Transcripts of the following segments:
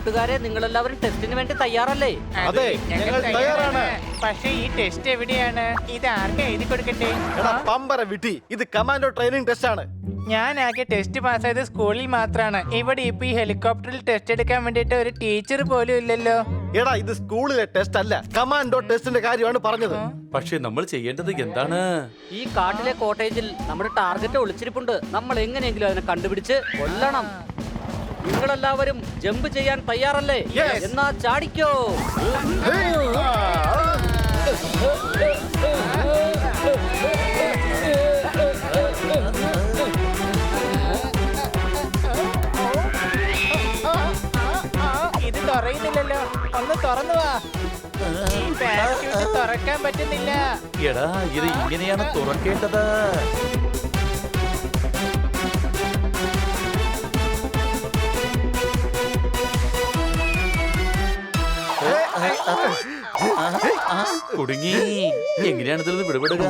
കൂട്ടുകാരെ, നിങ്ങളെല്ലാവരും ടെസ്റ്റിന് വേണ്ടി തയ്യാറല്ലേ? അതെ, ഞങ്ങൾ തയ്യാറാണ്. പക്ഷേ ഈ ടെസ്റ്റ് എവിടെയാണ്? ഇത് ആർക്കാ എഴുതി കൊടുക്കട്ടെ? എടാ പമ്പര വിട്ടി, ഇത് കമാൻഡോ ട്രെയിനിങ് ടെസ്റ്റ് ആണ്. ഞാൻ ആകെ ടെസ്റ്റ് പാസ്സായത് സ്കൂളിൽ മാത്രമാണ്. ഇവിടെ ഇപ്പൊ ഈ ഹെലികോപ്റ്ററിൽ ടെസ്റ്റ് എടുക്കാൻ വേണ്ടിട്ട് ഒരു ടീച്ചർ പോലും ഇല്ലല്ലോ. എടാ ഇത് സ്കൂളിലെ ടെസ്റ്റ് അല്ല, കമാൻഡോ ടെസ്റ്റിന്റെ കാര്യമാണ് പറഞ്ഞത്. പക്ഷെ നമ്മൾ ചെയ്യേണ്ടത് എന്താണ്? ഈ കാട്ടിലെ കോട്ടേജിൽ നമ്മുടെ ടാർഗറ്റ് ഒളിച്ചിരിപ്പുണ്ട്. നമ്മൾ എങ്ങനെയെങ്കിലും അതിനെ കണ്ടുപിടിച്ച് കൊല്ലണം. നിങ്ങളെല്ലാവരും ജമ്പ് ചെയ്യാൻ തയ്യാറല്ലേ? Yes. എന്നാ ചാടിക്കോ. ഇത് തുറയുന്നില്ലല്ലോ. ഒന്ന് തുറന്നു വാ. ഈ പാരച്യൂട്ട് തുറക്കാൻ പറ്റുന്നില്ല. എടാ ഇത് ഇങ്ങനെയാണ് തുറക്കേണ്ടത്. കുടുങ്ങി. എങ്ങനെയാണ് ഇതിൽ നിന്ന് വിടുപെടുക?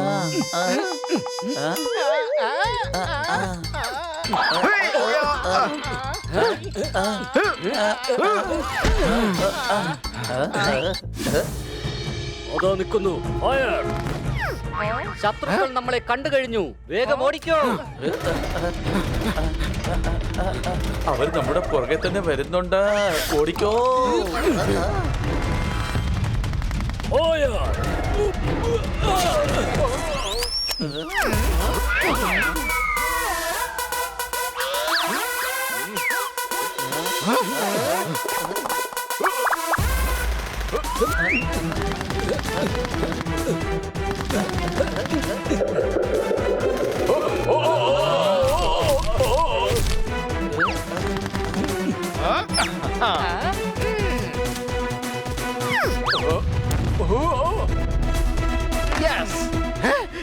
അതോ നിൽക്കുന്നു. ഫയർ. ശത്രുക്കൾ നമ്മളെ കണ്ടു കഴിഞ്ഞു. വേഗം ഓടിക്കോ. അവർ നമ്മുടെ പുറകെ തന്നെ വരുന്നുണ്ട്. ഓടിക്കോ.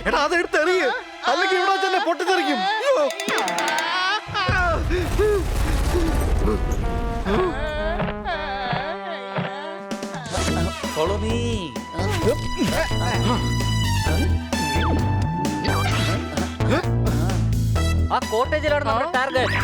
എടാ അത് എടുത്തെറിയ്, അല്ലെങ്കിൽ ഇവിടെ തന്നെ പൊട്ടിത്തെറിക്കും. Follow me. ആ കോട്ടേജിലാണ് നമ്മുടെ ടാർഗറ്റ്.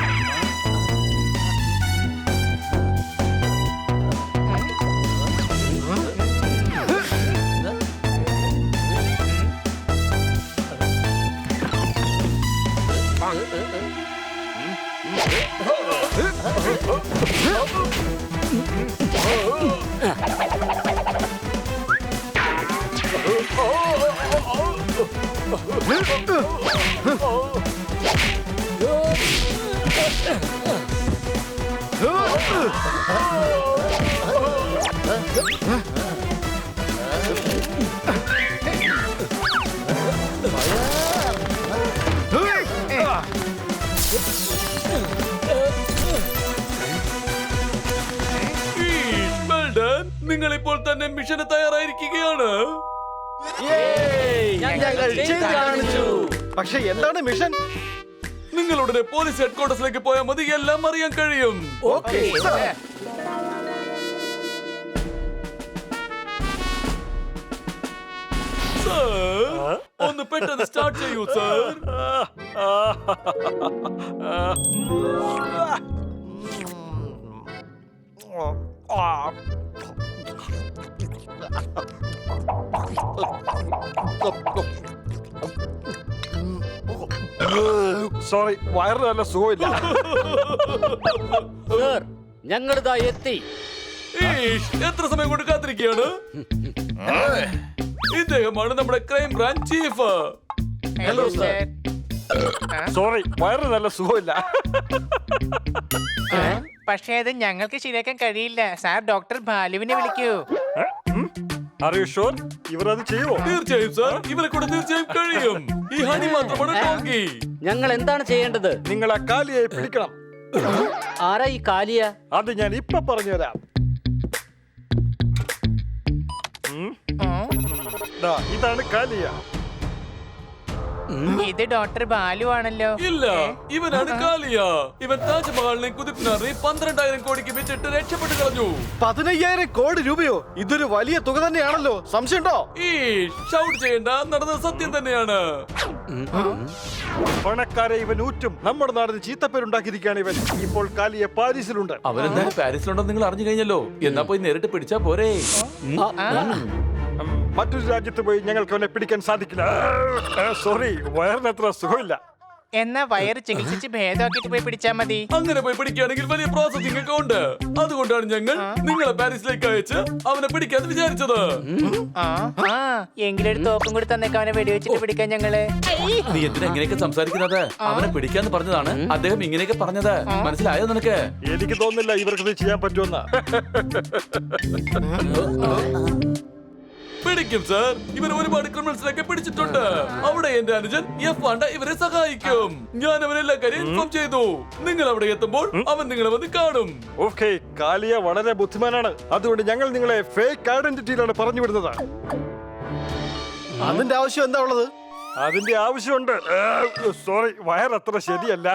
നിങ്ങൾ ഇപ്പോൾ തന്നെ മിഷന് തയ്യാറായിരിക്കുകയാണ്. പക്ഷെ എന്താണ് മിഷൻ? നിങ്ങളുടെ പോലീസ് ഹെഡ്ക്വാർട്ടേഴ്സിലേക്ക് പോയാൽ മതി, എല്ലാം അറിയാൻ കഴിയും. ഓക്കേ സർ, ഒന്ന് പെട്ടെന്ന് സ്റ്റാർട്ട് ചെയ്യൂ സർ. സോറി, വയറിന് നല്ല സുഖമില്ല. സർ, ഞങ്ങളിതാ എത്തി. എത്ര സമയം കൊണ്ട് കാത്തിരിക്കുകയാണ്? ഇദ്ദേഹമാണ് നമ്മുടെ crime branch chief. Hello sir. Sorry, വയറിന് നല്ല സുഖമില്ല. പക്ഷേ അത് ഞങ്ങൾക്ക് ശരിയാക്കാൻ കഴിയില്ല. സാർ ഡോക്ടർ ബാലുവിനെ വിളിക്കൂ. ഇവർ അത് ചെയ്യുമോ? തീർച്ചയായും സർ, ഇവരെ കൂടെ തീർച്ചയായും കഴിയും. ഈ ഹണി മാത്രമാണ് ഡോങ്കി. ഞങ്ങൾ എന്താണ് ചെയ്യേണ്ടത്? നിങ്ങൾ ആ കാലിയെ പിടിക്കണം. ആരാ ഈ കാലിയ? അത് ഞാൻ ഇപ്പൊ പറഞ്ഞുതരാം. ഇതാണ് കാലിയ. ഇത് ഡോക്ടർ ബാലു ആണല്ലോ. ഇല്ല, ഇവനാണ് കാലിയ. ഇവൻ താജ്മഹലിനെ കുതിപ്പിനാറി 12,000 കോടിക്ക് വെച്ചിട്ട് രക്ഷപ്പെട്ടു കളഞ്ഞു. 15,000 കോടി രൂപയോ? ഇതൊരു വലിയ തുക തന്നെയാണല്ലോ, സംശയമുണ്ടോ? ഈ ഷൗട്ട് ചെയ്യേണ്ട, നടന്നത് സത്യം തന്നെയാണ്. പണക്കാരെ ഇവൻ ഊറ്റും. നമ്മുടെ നാടിന് ചീത്തപ്പേരുണ്ടാക്കിയിരിക്കുകയാണ് ഇവൻ. ഇപ്പോൾ കാലിയെ പാരീസിലുണ്ട്. അവനെന്തായാലും പാരീസിലുണ്ടെന്ന് നിങ്ങൾ അറിഞ്ഞു കഴിഞ്ഞല്ലോ. എന്നാ പോയി നേരിട്ട് പിടിച്ചാ പോരെ. മറ്റൊരു രാജ്യത്ത് പോയി ഞങ്ങൾക്ക് അവനെ പിടിക്കാൻ സാധിക്കില്ല. സോറി, വയറിന് അത്ര സുഖമില്ല. എന്നാ വയറ് ചികിത്സിച്ച് ഭേദമാക്കിട്ട് പോയി പിടിച്ചാ മതി. അങ്ങനെ പോയി പിടിക്കുകയാണെങ്കിൽ വലിയ പ്രോസസിംഗ് ഒക്കെ ഉണ്ട്. അതുകൊണ്ടാണ് ഞങ്ങൾ നിങ്ങളെ പാരീസിലേക്ക് അയച്ച് അവനെ പിടിക്കാന്ന് വിചാരിച്ചത്. എങ്കിലൊരു തോക്കും കൂടി തന്നേക്ക് അവനെ വെടിവെച്ചിട്ട് പിടിക്കാൻ ഞങ്ങള്. നീ എന്തിനാ ഇങ്ങനെയൊക്കെ സംസാരിക്കുന്നത്? അവനെ പിടിക്കാന്ന് പറഞ്ഞതാണ് അദ്ദേഹം ഇങ്ങനെയൊക്കെ പറഞ്ഞത്. മനസ്സിലായോ നിനക്ക്? എനിക്ക് തോന്നുന്നില്ല ഇവർക്ക് ചെയ്യാൻ പറ്റുമെന്ന. പിടിക്കും സർ. ഇവർ ഒരുപാട് ക്രിമിനൽസിനൊക്കെ പിടിച്ചിട്ടുണ്ട്. അവിടെ എന്റെ അനുജൻ എഫ് ഇവരെ സഹായിക്കും. ഞാൻ അവനെല്ലാ കാര്യം ഇൻഫോം ചെയ്തു. നിങ്ങൾ അവിടെ എത്തുമ്പോൾ അവൻ നിങ്ങളെ വന്ന് കാണും. ഓക്കെ, കാലിയ വളരെ ബുദ്ധിമാനാണ്. അതുകൊണ്ട് ഞങ്ങൾ നിങ്ങളെ ഫേക്ക് ഐഡന്റിറ്റിയിലാണ് പറഞ്ഞു വിടുന്നത്. അതിന്റെ ആവശ്യം എന്താ ഉള്ളത്? അതിന്റെ ആവശ്യമുണ്ട്. സോറി, വയറത്ര ശരിയല്ല.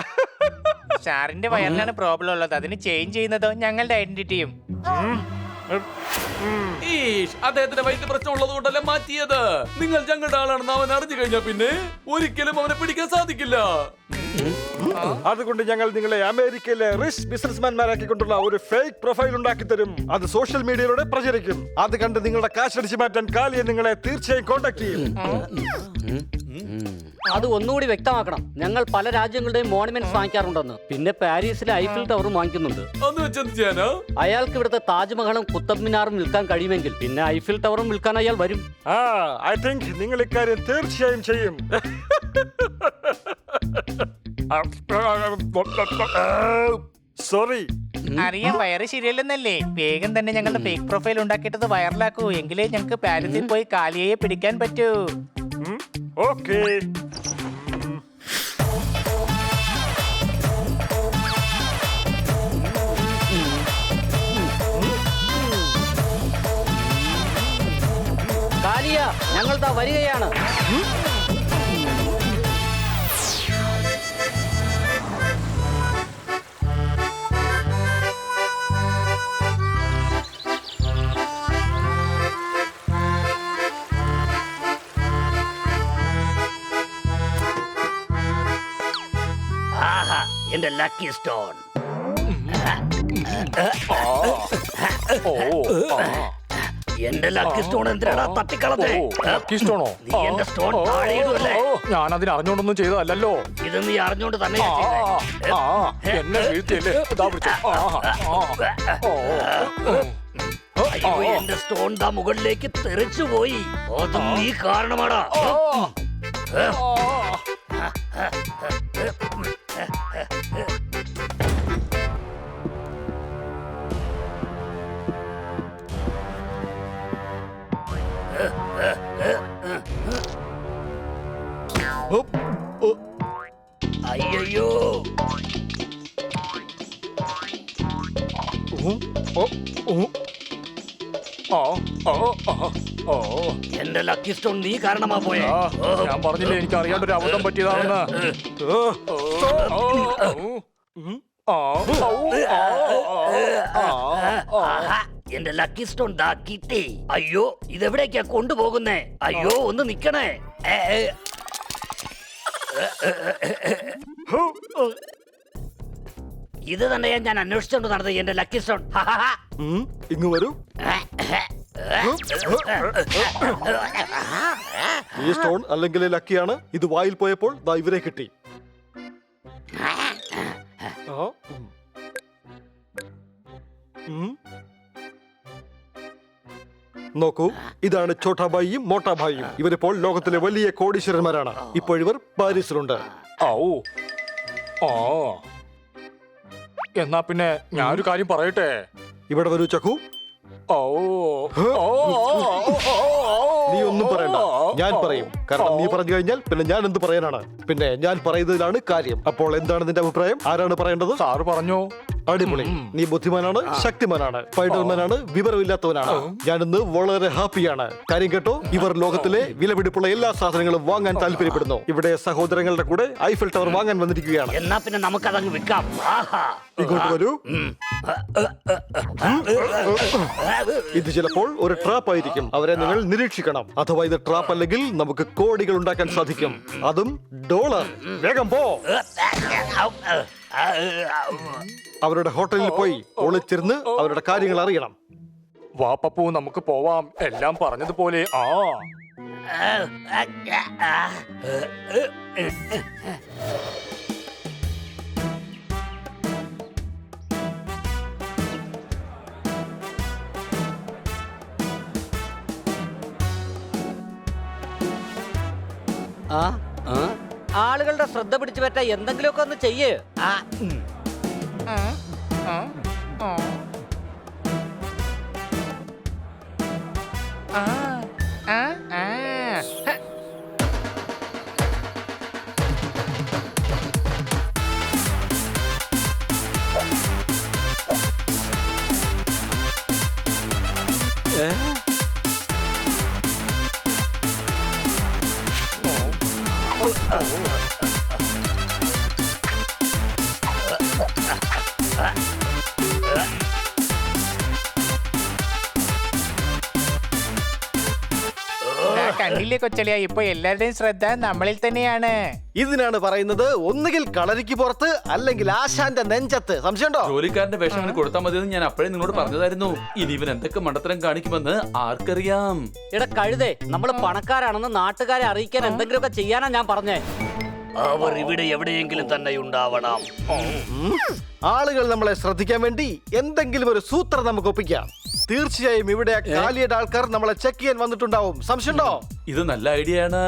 സാറിന്റെ വയറിനാണ് പ്രോബ്ലം ഉള്ളത്. അതിന് ചേഞ്ച് ചെയ്യുന്നതോ ഞങ്ങളുടെ ഐഡന്റിറ്റിയും. അദ്ദേഹത്തിന്റെ വയറ്റ് പ്രശ്നം ഉള്ളത് കൊണ്ടല്ല മാറ്റിയത്. നിങ്ങൾ ഞങ്ങളുടെ ആളാണെന്ന് അവൻ അറിഞ്ഞു കഴിഞ്ഞാൽ പിന്നെ ഒരിക്കലും അവനെ പിടിക്കാൻ സാധിക്കില്ല. അതുകൊണ്ട് ഞങ്ങൾ നിങ്ങളെ അമേരിക്കയിലെ റിച്ച് ബിസിനസ്മാൻമാരാക്കിക്കൊണ്ടുള്ള ഒരു ഫേക്ക് പ്രൊഫൈൽ ഉണ്ടാക്കി തരും. അത് സോഷ്യൽ മീഡിയയിലൂടെ പ്രചരിക്കും. അത് കണ്ട് നിങ്ങളുടെ കാശ് അടിച്ചു മാറ്റാൻ കാലിയെ നിങ്ങളെ തീർച്ചയായും കോണ്ടാക്ട് ചെയ്യും. അത് ഒന്നുകൂടി വ്യക്തമാക്കണം. ഞങ്ങൾ പല രാജ്യങ്ങളുടെയും മോണുമെന്റ്സ് വാങ്ങിക്കാറുണ്ടെന്ന്. പിന്നെ പാരീസിലെ ഐഫിൽ ടവറും വാങ്ങിക്കുന്നുണ്ട്. അന്ന് വെച്ചെന്ത് ചെയ്യാനാ? അയാൾക്ക് ഇവിടുത്തെ താജ്മഹലും കുത്തബ് മിനാറും വിൽക്കാൻ കഴിയുമെങ്കിൽ പിന്നെ ഐഫിൽ ടവറും വിൽക്കാൻ അയാൾ വരും. ഐ തിങ്ക് നിങ്ങൾ ഇക്കാര്യം തീർച്ചയായും ചെയ്യും. സോറി, അറിയാൻ വയറ് ശരിയല്ലെന്നല്ലേ. വേഗം തന്നെ ഞങ്ങളുടെ ഫേക്ക് പ്രൊഫൈൽ ഉണ്ടാക്കിയിട്ടത് വൈറലാക്കൂ. എങ്കിലേ ഞങ്ങൾക്ക് പാരീസിൽ പോയി കാലിയയെ പിടിക്കാൻ പറ്റൂ. ഓക്കെ. കാലിയ, ഞങ്ങൾ ദാ വരികയാണ്. എന്റെ ലക്കി സ്റ്റോൺ. എന്റെ ലക്കി സ്റ്റോൺ എന്തിനാടാ തട്ടിക്കളഞ്ഞേ? ലക്കി സ്റ്റോണോ? നീ എന്റെ സ്റ്റോൺ താഴെയിടുമല്ലേ? ഞാൻ അതിന് അറിഞ്ഞോണ്ടൊന്നും ചെയ്തതല്ലോ. ഇത് നീ അറിഞ്ഞോണ്ട് തന്നെ എന്നെ വീഴ്ത്തിയല്ലേ? എന്റെ സ്റ്റോൺ ദാ മുകളിലേക്ക് തെറിച്ചു പോയി. അതും നീ കാരണമാടാ. അയ്യോ, എന്റെ ലക്കി സ്റ്റോൺ നീ കാരണമാ പോയെ. ഞാൻ പറഞ്ഞില്ലേ എനിക്ക് അറിയാണ്ടൊരു അബദ്ധം പറ്റിയതാണെന്ന്. എന്റെ ലക്കി സ്റ്റോൺ ദാ കിട്ടി. അയ്യോ, ഇതെവിടേക്കാ കൊണ്ടുപോകുന്നേ? അയ്യോ, ഒന്ന് നിക്കണേ. ഇത് തന്നെയാ ഞാൻ അന്വേഷിച്ചോണ്ട് നടന്നത്, എന്റെ ലക്കി സ്റ്റോൺ. ഇങ്ങ് വരൂ. ഈ സ്റ്റോൺ അല്ലെങ്കിൽ ലക്കിയാണ്. ഇത് വായിൽ പോയപ്പോൾ ദാ ഇവരെ കിട്ടി. നോക്കൂ, ഇതാണ് ഛോട്ടാഭായിയും മോട്ടാഭായിയും. ഇവരിപ്പോൾ ലോകത്തിലെ വലിയ കോടീശ്വരന്മാരാണ്. ഇപ്പോഴിവർ പാരീസിലുണ്ട്. എന്നാ പിന്നെ ഞാനൊരു കാര്യം പറയട്ടെ. ഇവിടെ വരൂ ചക്കു. നീ ഒന്നും പറയണ്ട, ഞാൻ പറയും. കാരണം നീ പറഞ്ഞു കഴിഞ്ഞാൽ പിന്നെ ഞാൻ എന്ത് പറയാനാണ്? പിന്നെ ഞാൻ പറയുന്നതിലാണ് കാര്യം. അപ്പോൾ എന്താണ് നിന്റെ അഭിപ്രായം? ആരാണ് പറയേണ്ടത്? സാറ് പറഞ്ഞോ. അടിപൊളി. നീ ബുദ്ധിമാനാണ്, ശക്തിമാനാണ്, സ്പൈഡർമാനാണ്, വിവരമില്ലാത്തവനാണ്. ഞാനിന്ന് വളരെ ഹാപ്പിയാണ്. കാര്യം കേട്ടോ, ഇവർ ലോകത്തിലെ വിലപിടിപ്പുള്ള എല്ലാ സാധനങ്ങളും വാങ്ങാൻ താല്പര്യപ്പെടുന്നു. ഇവിടെ സഹോദരങ്ങളുടെ കൂടെ ഐഫൽ ടവർ വാങ്ങാൻ വന്നിരിക്കുകയാണ്. എന്നാ പിന്നെ നമുക്കതങ്ങ് വിൽക്കാം. ആഹാ. ഇങ്ങോട്ട് വരൂ. ഇത് ചിലപ്പോൾ ഒരു ട്രാപ്പ് ആയിരിക്കും. അവരെ നിങ്ങൾ നിരീക്ഷിക്കണം. അഥവാ ഇത് ട്രാപ്പ് അല്ലെങ്കിൽ നമുക്ക് കോടികൾ ഉണ്ടാക്കാൻ സാധിക്കും, അതും ഡോളർ. വേഗം പോ. അവരുടെ ഹോട്ടലിൽ പോയി ഒളിച്ചിരുന്ന് അവരുടെ കാര്യങ്ങൾ അറിയണം. വാ പപ്പു, നമുക്ക് പോവാം. എല്ലാം പറഞ്ഞതുപോലെ. ആളുകളുടെ ശ്രദ്ധ പിടിച്ചു പറ്റാ എന്തെങ്കിലുമൊക്കെ ഒന്ന് ചെയ്യ്. കണ്ടില്ലേ കൊച്ചളിയ, ഇപ്പൊ എല്ലാവരുടെയും ശ്രദ്ധ നമ്മളിൽ തന്നെയാണ്. ഇതിനാണ് പറയുന്നത്, ഒന്നുകിൽ കളരിക്ക് പുറത്ത് അല്ലെങ്കിൽ ആശാന്റെ നെഞ്ചത്ത്. സംശയമുണ്ടോ? ജോലിക്കാരന്റെ വേഷം ഇവന് കൊടുത്താൽ മതിയെന്ന് ഞാൻ അപ്പോഴേ നിങ്ങളോട് പറഞ്ഞതായിരുന്നു. ഇനി ഇവൻ എന്തൊക്കെ മണ്ടത്തരം കാണിക്കുമെന്ന് ആർക്കറിയാം. എടാ കഴുതേ, നമ്മള് പണക്കാരാണെന്ന് നാട്ടുകാരെ അറിയിക്കാൻ എന്തെങ്കിലുമൊക്കെ ചെയ്യാനാ ഞാൻ പറഞ്ഞേ. അവർ ഇവിടെ എവിടെയെങ്കിലും തന്നെ ഉണ്ടാവണം. ആളുകൾ നമ്മളെ ശ്രദ്ധിക്കാൻ വേണ്ടി എന്തെങ്കിലും ഒരു സൂത്രം നമുക്ക് ഒപ്പിക്കാം. തീർച്ചയായും ഇവിടെ കാലിയുടെ ആൾക്കാർ നമ്മളെ ചെക്ക് ചെയ്യാൻ വന്നിട്ടുണ്ടാവും. സംശയമുണ്ടോ? ഇത് നല്ല ഐഡിയ ആണ്.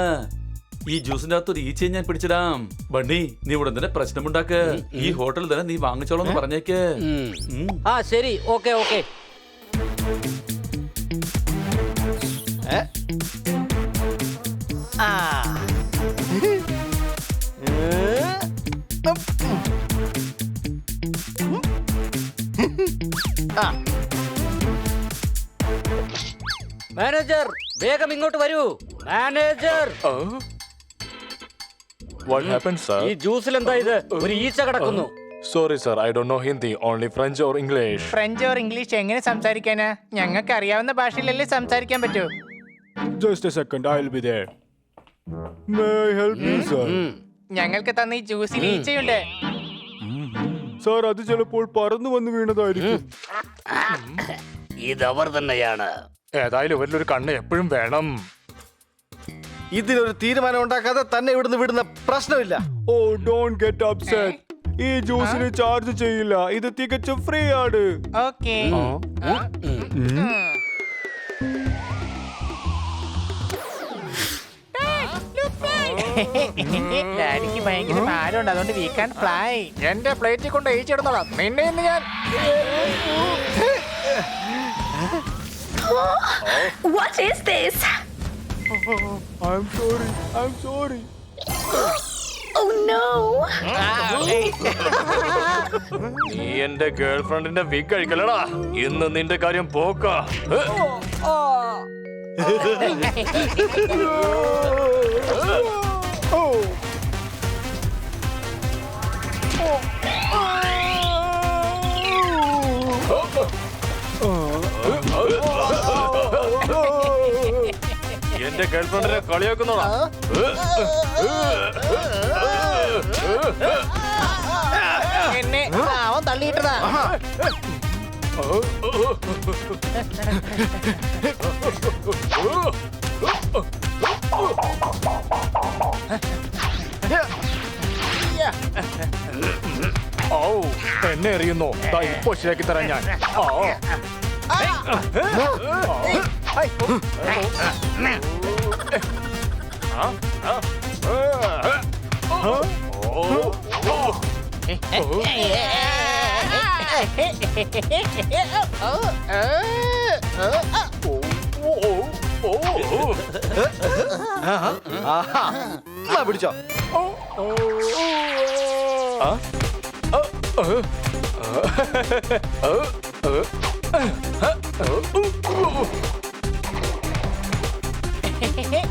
ഈ ജ്യൂസിന്റെ അകത്ത് ഒരു ഈച്ചയെ ഞാൻ പിടിച്ചിടാം. ബണ്ണി, നീ ഇവിടെ തന്നെ പ്രശ്നമുണ്ടാക്ക്. ഈ ഹോട്ടലിൽ തന്നെ നീ വാങ്ങിച്ചോളാം പറഞ്ഞേക്ക്. ആ ശരി, ഓക്കെ ഓക്കെ. മാനേജർ, വേഗം ഇങ്ങോട്ട് വരൂ. Manager, What happened, sir? ഈ ജ്യൂസിൽ എന്താ ഇത്? ഒരു ഈച്ച കിടക്കുന്നു. Sorry, sir. I don't know Hindi. Only French or English. French or English എങ്ങനെ സംസാരിക്കാനാ? ഞങ്ങൾക്ക് അറിയാവുന്ന ഭാഷയിലല്ലേ സംസാരിക്കാൻ പറ്റൂ. Just a second. I'll be there. May I help you, sir? ഞങ്ങൾക്ക് തന്ന ഈ ജ്യൂസിൽ ഈച്ചയുണ്ട്. സാർ, അത് ചിലപ്പോൾ പറന്നു വന്ന് വീണതായിരിക്കും. ഇതവർ തന്നെയാണ്. ഏതായാലും ഇവരിലൊരു കണ്ണ് എപ്പോഴും വേണം. ഇതിനൊരു തീരുമാനം ഉണ്ടാക്കാതെ തന്നെ ഇവിടുന്ന് വിടുന്ന പ്രശ്നമില്ല. ഓ, ഡോണ്ട് ഗെറ്റ് അപ്സെറ്റ്. ഈ ജ്യൂസിന് ചാർജ് ചെയ്യില്ല. ഇത് തികച്ചും ഫ്രീ ആണ്. ഓക്കേ. ഡാഡിക്ക് ഭയങ്കര ഭാരമുണ്ട്, അതുകൊണ്ട് വി കാൻ ഫ്ലൈ. എന്റെ പ്ലേറ്റിൽ കൊണ്ട് ഈച്ചിടുന്നോളാം. നിന്നെ ഇന്ന് ഞാൻ. What is this? I'm sorry. Oh no! നീ എന്റെ ഗേൾഫ്രണ്ടിന്റെ വിഗ് കഴിക്കലടാ. ഇന്ന് നിന്റെ കാര്യം പോക്കാ. എന്റെ ഗേൾഫ്രണ്ടിനെ കളിയാക്കുന്നോടാ. എന്നെ അവൻ തള്ളിയിട്ടതാ. ഓ, എന്നെ എറിയുന്നു. ദാ ഇപ്പൊ ശരിയാക്കി തരാം ഞാൻ. പിടിച്ചോ.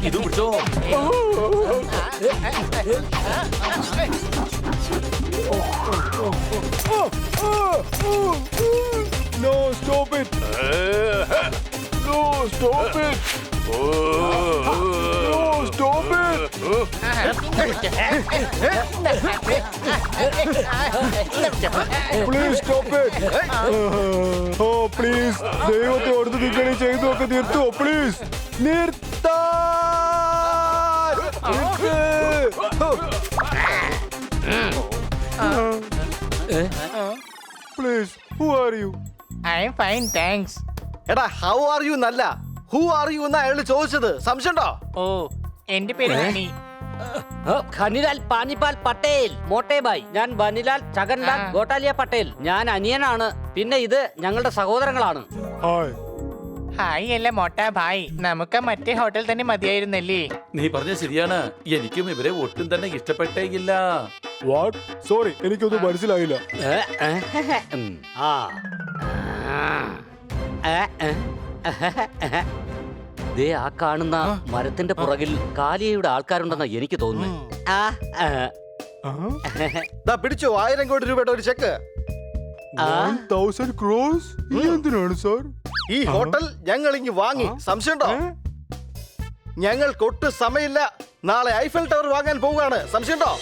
ഇത് പിടിച്ചോ. No, stop it. No, stop it. No, stop it. Please stop it. Oh, please. ദൈവത്തെ ഓർത്ത് നിങ്ങൾ ഈ ചെയ്തൊക്കെ നിർത്തുവോ please? Please, who are you? I am fine thanks. എടാ ഹൗ ആർ യു എന്നല്ല, ഹു ആർ യു എന്നാ അയാൾ ചോദിച്ചത്. സംശയമുണ്ടോ? ഓ, എന്റെ പേര് ഹണി. ഖനിലാൽ പാനിപാൽ പട്ടേൽ മോട്ടേബായ്. ഞാൻ ബനിലാൽ ചകൻലാൽ ഗോട്ടാലിയ പട്ടേൽ. ഞാൻ അനിയനാണ്. പിന്നെ ഇത് ഞങ്ങളുടെ സഹോദരങ്ങളാണ്. ഹായ്. ഹായ് അല്ല മോട്ടാ ഭായ്, നമുക്ക് മറ്റേ ഹോട്ടൽ തന്നെ മതിയായിരുന്നല്ലേ? നീ പറഞ്ഞ ശരിയാണ്. എനിക്കും ഇവരെ ഒട്ടും തന്നെ ഇഷ്ടപ്പെട്ടേയില്ല. വാട്ട്? സോറി, എനിക്കൊന്നും മനസ്സിലായില്ല. ആ ദേ ആ കാണുന്ന മരത്തിന്റെ പുറകിൽ കാലിയയുടെ ആൾക്കാരുണ്ടെന്നാ എനിക്ക് തോന്നുന്നു. ദാ പിടിച്ചോ 1000 കോടി രൂപയുടെ ഒരു ചെക്ക്. 1000 crores? എന്തിനാണ് സാർ? ഈ ഹോട്ടൽ ഞങ്ങൾ ഇങ്ങ് വാങ്ങി. സംശയമുണ്ടോ? ഞങ്ങൾക്ക് ഒട്ടും സമയമില്ല. നാളെ ഐഫൽ ടവർ വാങ്ങാൻ പോവുകയാണ്. സംശയമുണ്ടോ?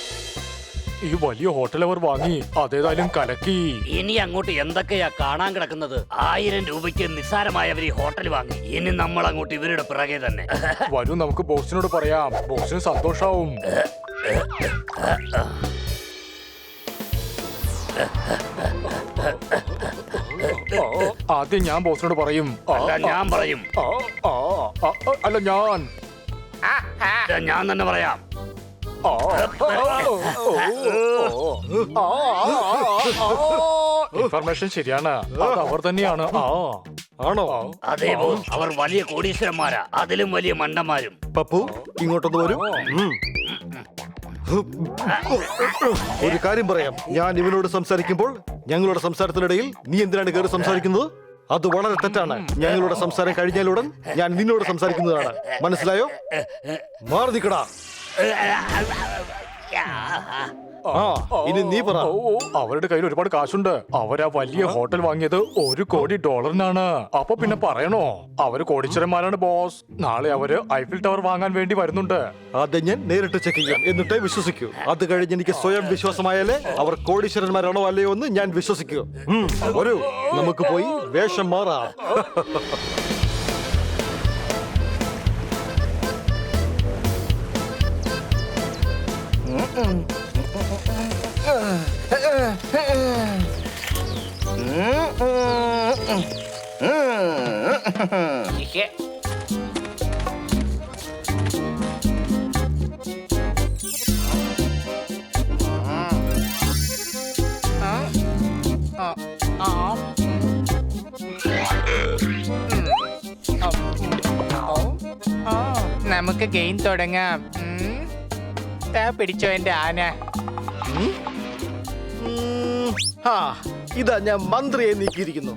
ഈ വലിയ ഹോട്ടൽ അവർ വാങ്ങി, അതേതായാലും കലക്കി. ഇനി അങ്ങോട്ട് എന്തൊക്കെയാ കാണാൻ കിടക്കുന്നത്? 1000 രൂപയ്ക്ക് നിസ്സാരമായവർ ഈ ഹോട്ടൽ വാങ്ങി. ഇനി നമ്മൾ അങ്ങോട്ട് ഇവരുടെ പിറകെ തന്നെ. വരൂ, നമുക്ക് ബോസിനോട് പറയാം. ബോസിന് സന്തോഷാവും. ആദ്യം ഞാൻ ബോസിനോട് പറയും. അല്ല, ഞാൻ പറയും. അല്ല, ഞാൻ ഞാൻ തന്നെ പറയാം. ഇൻഫർമേഷൻ ശരിയാണ്. അത് അവർ തന്നെയാണ്. ആണോ? അതേ ബോസ്, അവർ വലിയ കോടീശ്വരന്മാരാ. അതിലും വലിയ മണ്ടന്മാരും. പപ്പു, ഇങ്ങോട്ടൊന്ന് വരൂ. ഒരു കാര്യം പറയാം. ഞാൻ ഇവനോട് സംസാരിക്കുമ്പോൾ ഞങ്ങളുടെ സംസാരത്തിനിടയിൽ നീ എന്തിനാണ് കയറി സംസാരിക്കുന്നത്? അത് വളരെ തെറ്റാണ്. ഞങ്ങളുടെ സംസാരം കഴിഞ്ഞാലുടൻ ഞാൻ നിന്നോട് സംസാരിക്കുന്നതാണ്. മനസ്സിലായോ? മാറി നിൽക്കടാ. ഇനി നീ പറ. അവരുടെ കയ്യിൽ ഒരുപാട് കാശുണ്ട്. അവരാ വലിയ ഹോട്ടൽ വാങ്ങിയത് $1 കോടി. അപ്പൊ പിന്നെ പറയണോ? അവര് കോടീശ്വരന്മാരാണ് ബോസ്. നാളെ അവര് ഐഫിൽ ടവർ വാങ്ങാൻ വേണ്ടി വരുന്നുണ്ട്. ആദ്യം ഞാൻ നേരിട്ട് ചെക്ക് ചെയ്യാം, എന്നിട്ടേ വിശ്വസിക്കൂ. അത് കഴിഞ്ഞ് എനിക്ക് സ്വയം വിശ്വാസമായാലേ അവർ കോടീശ്വരന്മാരാണോ അല്ലയോ എന്ന് ഞാൻ വിശ്വസിക്കൂ. വരൂ, നമുക്ക് പോയി വേഷം മാറാം. നമുക്ക് ഗെയിം തുടങ്ങാം. പിടിച്ചോ എന്റെ ആന. ഇതാ ഞാൻ മന്ത്രിയെ നീക്കിയിരിക്കുന്നു.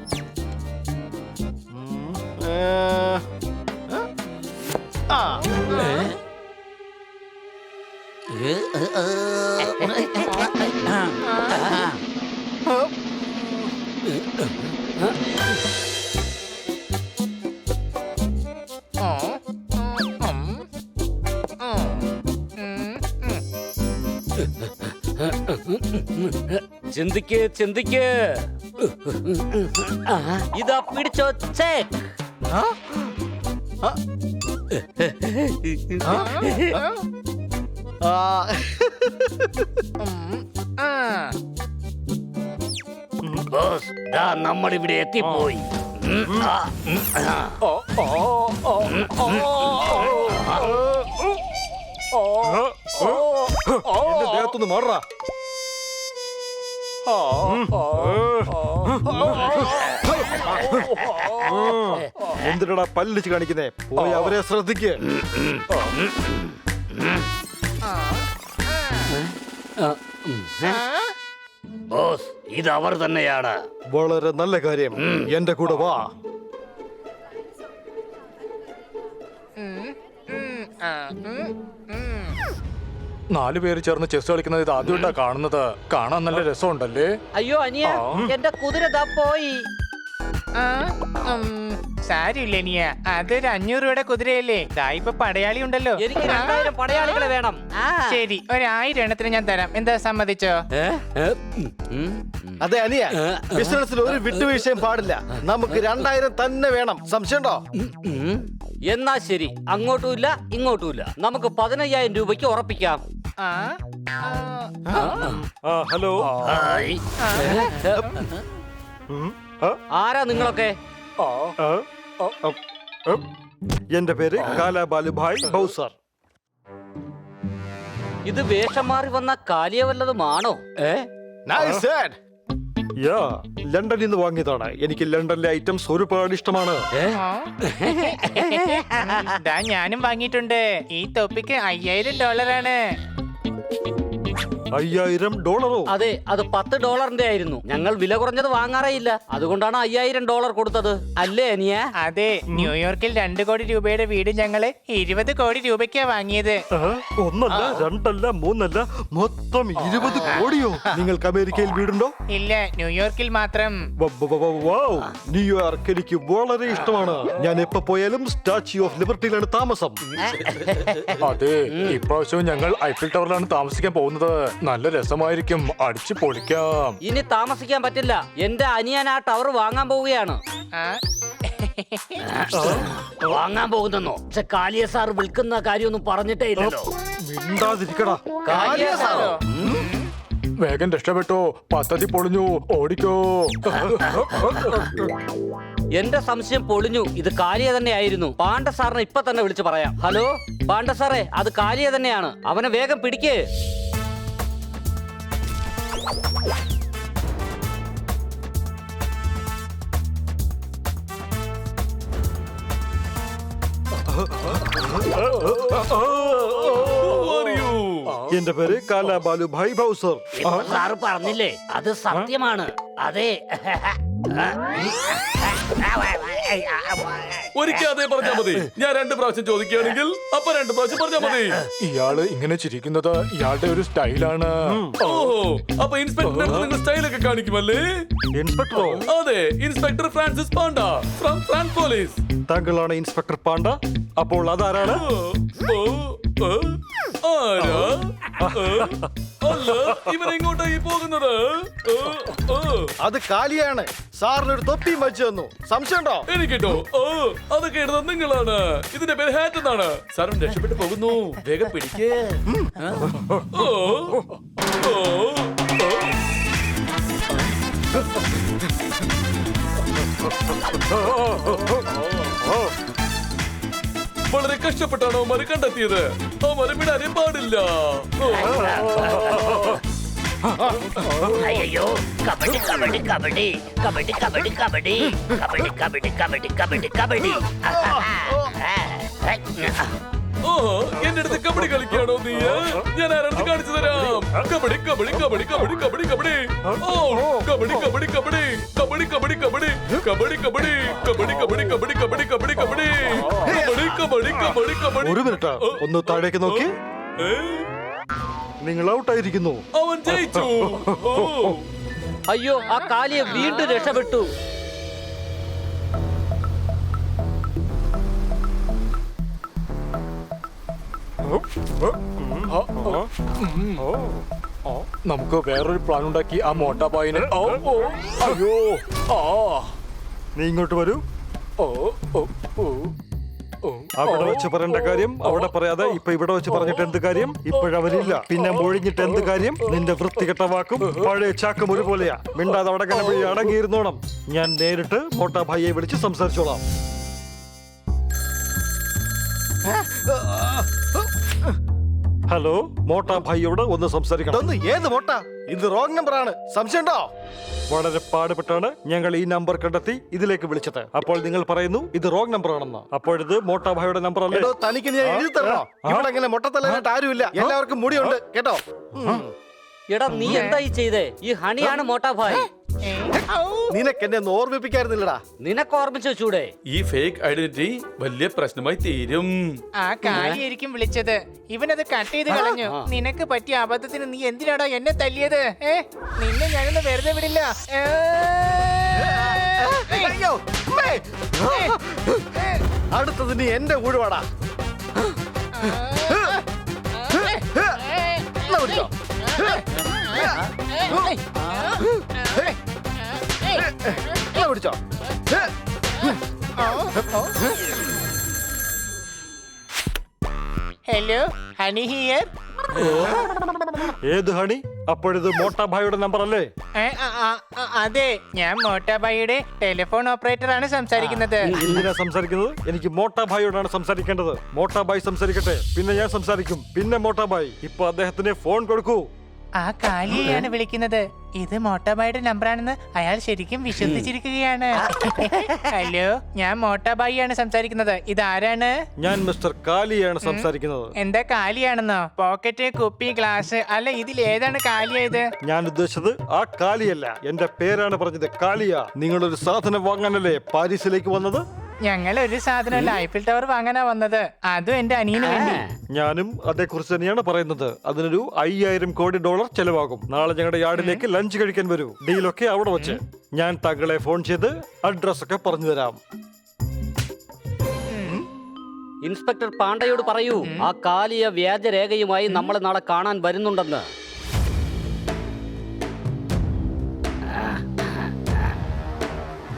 ചിന്തിക്ക് ചിന്തിക്ക്. ഇതാ പിടിച്ചോ ചെക്ക്. ബോസ്, നമ്മൾ ഇവിടെ എത്തിപ്പോയി. എന്റെ ദേഹത്തൊന്ന് മാറാ. എന്തിനാ പല്ലിച്ച് കാണിക്കുന്നേ? പോയി അവരെ ശ്രദ്ധിക്ക്. ബോസ് ഇത് അവർ തന്നെയാണ്. വളരെ നല്ല കാര്യം. എന്റെ കൂടെ വാ. നാലു പേര് ചേർന്ന് ചെസ് കളിക്കുന്നത് ഇത് ആദ്യമായിട്ടാ കാണുന്നത്. കാണാൻ നല്ല രസമുണ്ടല്ലേ? അയ്യോ അനിയ, എന്റെ കുതിര ദാ പോയി. സാരില്ല അനിയ, അതൊരു 500 രൂപയുടെ കുതിരയല്ലേ. ദാ ഇപ്പൊ പടയാളി ഉണ്ടല്ലോ. എനിക്ക് 2000 പടയാളികളെ വേണം. ശരി, 1000 എണ്ണത്തിന് ഞാൻ തരാം. എന്താ, സമ്മതിച്ചോ? അതെ അനിയ, ബിസിനസ്സിൽ ഒരു വിട്ടുവീഴ്ചയും പാടില്ല. നമുക്ക് 2000 തന്നെ വേണം. സംശയമുണ്ടോ? എന്നാ ശരി, അങ്ങോട്ടുമില്ല ഇങ്ങോട്ടുമില്ല. നമുക്ക് 15000 രൂപയ്ക്ക് ഉറപ്പിക്കാം. ആ, ഹലോ. ആരാ നിങ്ങളൊക്കെ? എന്റെ പേര് കാലാബാലുഭായ് ബൗസർ. ഇത് വേഷം മാറി വന്ന കാലിയ വല്ലതുമാണോ? Nice head. യാ, ലണ്ടനിൽ നിന്ന് വാങ്ങിയതാണ്. എനിക്ക് ലണ്ടനിലെ ഐറ്റംസ് ഒരുപാട് ഇഷ്ടമാണ്. ദാ ഞാനും വാങ്ങിയിട്ടുണ്ട്. ഈ തൊപ്പിക്ക് $5000 $5000? അതെ, അത് $10 ആയിരുന്നു. ഞങ്ങൾ വില കുറഞ്ഞത് വാങ്ങാറേ ഇല്ല. അതുകൊണ്ടാണ് $5000 കൊടുത്തത്. അല്ലേ അനിയ? അതെ, ന്യൂയോർക്കിൽ 2 കോടി രൂപയുടെ വീട് ഞങ്ങള് 20 കോടി രൂപയ്ക്കാ വാങ്ങിയത്. ഒന്നല്ല, രണ്ടല്ല, മൂന്നല്ല, മൊത്തം 20 കോടിയോ? നിങ്ങൾക്ക് അമേരിക്കയിൽ വീടുണ്ടോ? ഇല്ല, ന്യൂയോർക്കിൽ മാത്രം. വൗ, ന്യൂയോർക്ക് എനിക്ക് വളരെ ഇഷ്ടമാണ്. ഞാൻ എപ്പോ പോയാലും സ്റ്റാച്യു ഓഫ് ലിബർട്ടിയിലാണ് താമസം. അതെ, ഇപ്രാവശ്യവും ഞങ്ങൾ ഐഫിൽ ടവറിലാണ് താമസിക്കാൻ പോകുന്നത്. നല്ല രസമായിരിക്കും, അടിച്ചു പൊളിക്കാം. ഇനി താമസിക്കാൻ പറ്റില്ല. എന്റെ അനിയൻ ആ ടവർ വാങ്ങാൻ പോവുകയാണ്. ആ? വാങ്ങാൻ പോകുന്നെന്നോ? പക്ഷെ കാലിയ സാർ വിൽക്കുന്ന കാര്യമൊന്നും പറഞ്ഞിട്ടേ ഇല്ലല്ലോ. മിണ്ടാതിരിക്കടാ. കാലിയ സാറോ? വേഗം രക്ഷപ്പെട്ടോ, പദ്ധതി പൊളിഞ്ഞു, ഓടിക്കോ. എന്റെ സംശയം പൊളിഞ്ഞു. ഇത് കാലിയ തന്നെയായിരുന്നു. പാണ്ഡ സാറിനെ ഇപ്പൊ തന്നെ വിളിച്ചു പറയാം. ഹലോ പാണ്ഡ സാറേ, അത് കാലിയ തന്നെയാണ്. അവനെ വേഗം പിടിക്കേ. എന്റെ പേര് കാലാബാലുഭായ് ബൗസർ. സാറ് പറഞ്ഞില്ലേ, അത് സത്യമാണ്. അതെ. ഒരിക്കൽ അതേ പറഞ്ഞാ മതി. ഞാൻ 2 പ്രാവശ്യം ചോദിക്കുകയാണെങ്കിൽ അപ്പൊ 2 പ്രാവശ്യം പറഞ്ഞാ മതി. ഇയാള് ഇങ്ങനെ ചിരിക്കുന്നത് ഇയാളുടെ ഒരു സ്റ്റൈലാണ്. ഓഹോ, അപ്പൊ ഇൻസ്പെക്ടർ നിങ്ങൾ സ്റ്റൈലൊക്കെ കാണിക്കുമല്ലേ? ഇൻസ്പെക്ടറോ? അതെ, inspector Francis Panda from France police. താങ്കളാണ് ഇൻസ്പെക്ടർ പാണ്ഡ. അപ്പോൾ അതാരാണ്? ആരാ? അല്ല, ഇവരെങ്ങോട്ടായി പോകുന്നത്? അത് കാലിയാണ്. സാറിനൊരു തൊപ്പിയും വെച്ച് തന്നു. സംശയമുണ്ടോ? എനിക്കിട്ടോ? അതൊക്കെ ഇടുന്നത് നിങ്ങളാണ്. ഇതിന്റെ പേര് ഹാറ്റ് എന്നാണ്. സാറും രക്ഷപ്പെട്ടു പോകുന്നു. വേഗം പിടിക്കേ. വളരെ കഷ്ടപ്പെട്ടാണ് അവന്മാര് കണ്ടെത്തിയത്. അവന്മാരെ വിടാനേ പാടില്ല. അയ്യോ, കബഡി കബഡി കബഡി കബഡി കബഡി കബഡി കബഡി കബഡി കബഡി കബഡി കബഡി. ഓഹോ, എന്റെ അടുത്ത് കബഡി കളിക്കാണോ നീ? ഞാൻ ആരടുത്ത് കാണിച്ചു തരാം. കബഡി കബഡി കബഡി കബഡി കബഡി കബഡി. ഓ, കബഡി കബഡി കബഡി കബഡി കബഡി കബഡി കബഡി കബഡി കബഡി കബഡി കബഡി കബഡി കബഡി കബഡി കബഡി കബഡി കബഡി കബഡി. ഒരു മിനിറ്റ്, ഒന്ന് താഴേക്ക് നോക്കി. നിങ്ങൾ ഔട്ടായിരിക്കുന്നു. അവൻ ജയിച്ചു. അയ്യോ, ആ കാലിയെ വീണ്ടും രക്ഷപ്പെട്ടു. നമുക്ക് വേറൊരു പ്ലാൻ ഉണ്ടാക്കി ആ മോട്ടാബായിനെ. അയ്യോ, നീ ഇങ്ങോട്ട് വരൂ. അവിടെ വെച്ച് പറയേണ്ട കാര്യം അവിടെ പറയാതെ ഇപ്പൊ ഇവിടെ വെച്ച് പറഞ്ഞിട്ട് എന്ത് കാര്യം? ഇപ്പോഴവരില്ല, പിന്നെ മൊഴിഞ്ഞിട്ട് എന്ത് കാര്യം? നിന്റെ വൃത്തികെട്ട വാക്കും പഴയ ചാക്കും ഒരുപോലെയാ. മിണ്ടാതെ അവിടെ കണ്ടപ്പോഴേ അടങ്ങിയിരുന്നോണം. ഞാൻ നേരിട്ട് മോട്ടാ ഭായിയെ വിളിച്ച് സംസാരിച്ചോളാം. ഹലോ, മോട്ടാ ഭായിയോട് ഒന്ന് സംസാരിക്കണം. ഇതൊന്ന് ഏത് മോട്ട? ഇത് റോങ് നമ്പർ ആണ്. സംശയമുണ്ടോ? വളരെ പാടുപെട്ടാണ് ഞങ്ങൾ ഈ നമ്പർ കണ്ടെത്തി ഇതിലേക്ക് വിളിച്ചത്. അപ്പോൾ നിങ്ങൾ പറയുന്നു ഇത് റോങ് നമ്പർ ആണെന്ന്. അപ്പോഴിത് മോട്ടാ ഭായിയുടെ നമ്പർ അല്ലേ? എടോ, തനിക്ക് ഞാൻ എഴുതി തരണോ? ഇവിടെ അങ്ങനെ മൊട്ടത്തല്ലാനായിട്ട് ആരുമില്ല. എല്ലാവർക്കും മുടിയുണ്ട് കേട്ടോ. എടാ നീ എന്തായി ചെയ്തേ? ഈ ഹണിയാണ് മോട്ടാഭായ്. നിനക്ക് എന്നെ ഒന്ന് ഓർമ്മിപ്പിക്കായിരുന്നില്ലടാ. നിനക്ക് ഓർമ്മിച്ചു വെച്ചൂടെ? ഈ ഫേക്ക് ഐഡന്റിറ്റി വലിയ പ്രശ്നമായി തീരും. ആ കാലിയായിരിക്കും വിളിച്ചത്. ഇവനത് കട്ട് ചെയ്ത് കളഞ്ഞു. നിനക്ക് പറ്റിയ അബദ്ധത്തിന് നീ എന്തിനാടാ എന്നെ തല്ലിയത്? നിന്നെ ഞാനൊന്ന് വെറുതെ വിടില്ല. അയ്യോ, അമ്മേ. അടുത്തത് നീ എന്റെ കൂടെ പിടിച്ചോ. Hello, honey here. ഏത് ഹണി? അപ്പോഴിത് മോട്ടാഭായിയുടെ നമ്പർ അല്ലേ? അതെ, ഞാൻ മോട്ടാബായിയുടെ ടെലിഫോൺ ഓപ്പറേറ്റർ ആണ് സംസാരിക്കുന്നത്. എന്തിനാ സംസാരിക്കുന്നത്? എനിക്ക് മോട്ടാഭായിയോടാണ് സംസാരിക്കേണ്ടത്. മോട്ടാഭായ് സംസാരിക്കട്ടെ, പിന്നെ ഞാൻ സംസാരിക്കും, പിന്നെ മോട്ടാഭായ്. ഇപ്പൊ അദ്ദേഹത്തിന് ഫോൺ കൊടുക്കൂ. ആ കാലിയാണ് വിളിക്കുന്നത്. ഇത് മോട്ടാബായിയുടെ നമ്പറാണെന്ന് അയാൾ ശരിക്കും വിശ്വസിച്ചിരിക്കുകയാണ്. ഹലോ, ഞാൻ മോട്ടാബായിയാണ് സംസാരിക്കുന്നത്. ഇതാരാണ്? ഞാൻ മിസ്റ്റർ കാലിയാണ് സംസാരിക്കുന്നത്. എന്താ കാലിയാണെന്നോ? പോക്കറ്റ്, കുപ്പി, ഗ്ലാസ്, അല്ല ഇതിൽ ഏതാണ് കാലിയായത്? ഞാൻ ഉദ്ദേശിച്ചത് ആ കാലിയല്ല, എന്റെ പേരാണ് പറഞ്ഞത്. കാലിയ. നിങ്ങളൊരു സാധനം വാങ്ങാനല്ലേ പാരീസിലേക്ക് വന്നത്? ഞങ്ങൾ ഒരു സാധനമല്ല, ഐഫിൽ ടവർ വാങ്ങാനാ വന്നത്. അതും എന്റെ അനിയന് വേണ്ടി. ഞാനും അതേക്കുറിച്ച് തന്നെയാണ് പറയുന്നത്. അതിനൊരു 5000 കോടി ഡോളർ ചെലവാകും. നാളെ ഞങ്ങളുടെ യാർഡിലേക്ക് ലഞ്ച് കഴിക്കാൻ വരൂ. ഡീലൊക്കെ അവിടെ വെച്ച് ഞാൻ താങ്കളെ ഫോൺ ചെയ്ത് അഡ്രസ് ഒക്കെ പറഞ്ഞു തരാം. ഇൻസ്പെക്ടർ പാണ്ഡയോട് പറയൂ, ആ കാലിയ വ്യാജരേഖയുമായി നമ്മളെ നാളെ കാണാൻ വരുന്നുണ്ടെന്ന്.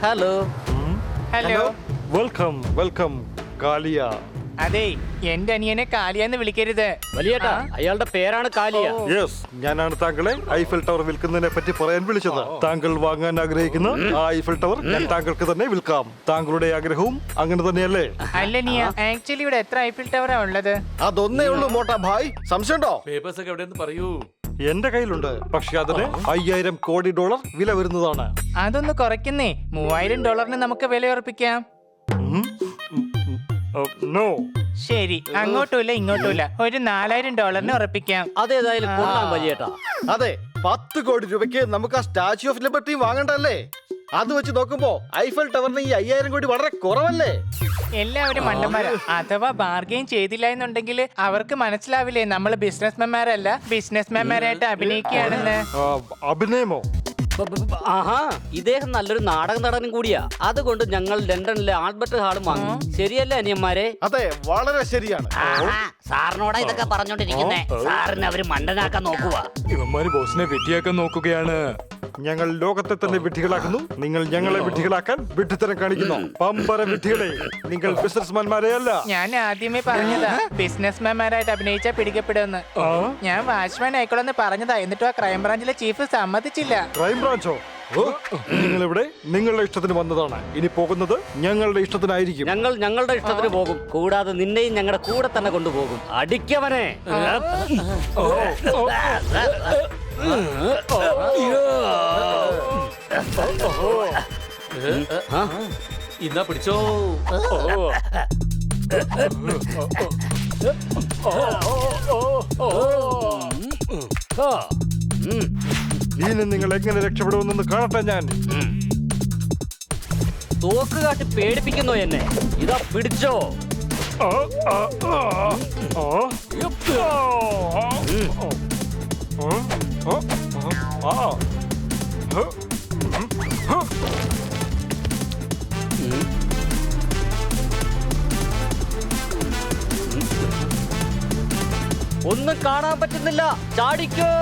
Hello. Hello. Welcome welcome Kalia. അതെ, എന്റെ അനിയനെ കാലിയാന്ന് വിളിക്കരുത്. വലിയേട്ടാ, അയാളുടെ പേരാണ് കാലിയ. യെസ്, ഞാനാണ് താങ്കളെ ഐഫൽ ടവർ വിൽക്കുന്നതിനെ പറ്റി പറയാൻ വിളിച്ചത്. താങ്കൾ വാങ്ങാൻ ആഗ്രഹിക്കുന്ന ആ ഐഫൽ ടവർ ഞാൻ താങ്കൾക്ക് തന്നെ വിൽക്കാം. താങ്കളുടെ ആഗ്രഹവും അങ്ങനെ തന്നെയല്ലേ? അല്ല നിയ, ആക്ച്വലി ഇവിടെ എത്ര ഐഫിൽ ടവറാ ഉള്ളത്? അതൊന്നേ ഉള്ളൂ മോട്ടാഭായ്. സംശയമുണ്ടോ? പേപ്പേഴ്സ് ഒക്കെ എവിടെയെന്ന് പറയൂ. എന്റെ കയ്യിലുണ്ട്, പക്ഷെ അതിന് 5000 കോടി ഡോളർ വില വരുന്നതാണ്. അതൊന്ന് കുറയ്ക്കുന്നേ. $3000 നമുക്ക് വില ഉറപ്പിക്കാം. നോ. ശരി, അങ്ങോട്ടുമില്ല ഇങ്ങോട്ടുമില്ല. ഒരു $4000 ഉറപ്പിക്കാം. അതേതായാലും കൊള്ളാം വലിയേട്ടാ. അതെ, 10 കോടി രൂപയ്ക്ക് നമുക്ക് ആ സ്റ്റാച്യു ഓഫ് ലിബർട്ടി വാങ്ങണ്ടല്ലേ? അത് വെച്ച് നോക്കുമ്പോ ഐഫൽ ടവറിന് ഈ 5000 കോടി വളരെ കുറവല്ലേ? എല്ലാവരും മണ്ടന്മാരാ. അഥവാ ബാർഗെയിൻ ചെയ്തില്ല എന്നുണ്ടെങ്കിൽ അവർക്ക് മനസ്സിലാവില്ലേ നമ്മൾ ബിസിനസ്മാൻമാരല്ല, ബിസിനസ്മാൻമാരായിട്ട് അഭിനയിക്കുകയാണെന്ന്. അഭിനയമോ? ആഹാ, ഇദ്ദേഹം നല്ലൊരു നാടക നടനും കൂടിയാ. അതുകൊണ്ട് ഞങ്ങൾ ലണ്ടനിലെ ആൽബർട്ട് ഹാളും വാങ്ങി. ശരിയല്ലേ അനിയന്മാരെ? അതെ, വളരെ ശരിയാണ്. സാറിനോടാ ഇതൊക്കെ പറഞ്ഞോണ്ടിരിക്കുന്നേ. സാറിന് അവര് മണ്ടനാക്കാൻ നോക്കുക. ഇവന്മാര് ബോസിനെ വെട്ടിയാക്കാൻ നോക്കുകയാണ്. ഞങ്ങൾ ലോകത്തെ തന്നെ വിഡ്ഢികളാക്കുന്നു. നിങ്ങൾ ഞങ്ങളെ വിഡ്ഢികളാക്കാൻ വിഡ്ഢിത്തരം കാണിക്കുന്നു. പമ്പര വിഡ്ഢികളെ, നിങ്ങൾ ബിസിനസ്മാൻമാരെ അല്ല. ഞാൻ ആദ്യമേ പറഞ്ഞതാ ബിസിനസ്മാൻമാരായിട്ട് അഭിനയിച്ചാൽ പിടിക്കപ്പെടുമെന്ന്. ഞാൻ വാച്ച്മാൻ ആയിക്കോളെന്ന് പറഞ്ഞതാ. എന്നിട്ടും ആ ക്രൈംബ്രാഞ്ചിലെ ചീഫ് സമ്മതിച്ചില്ല. ക്രൈംബ്രാഞ്ചോ? നിങ്ങളിവിടെ നിങ്ങളുടെ ഇഷ്ടത്തിന് വന്നതാണ്. ഇനി പോകുന്നത് ഞങ്ങളുടെ ഇഷ്ടത്തിനായിരിക്കും. ഞങ്ങൾ ഞങ്ങളുടെ ഇഷ്ടത്തിന് പോകും. കൂടാതെ നിന്നെയും ഞങ്ങളുടെ കൂടെ തന്നെ കൊണ്ടുപോകും. അടിക്കവനെ. ഇന്നാ പിടിച്ചോ. ഇനി നിങ്ങൾ എങ്ങനെ രക്ഷപ്പെടുമെന്ന് കാണട്ടെ ഞാൻ. തോക്ക് കാട്ടി പേടിപ്പിക്കുന്നോ എന്നെ? ഇതാ പിടിച്ചോ. ഒന്നും കാണാൻ പറ്റുന്നില്ല. ചാടിക്കോ.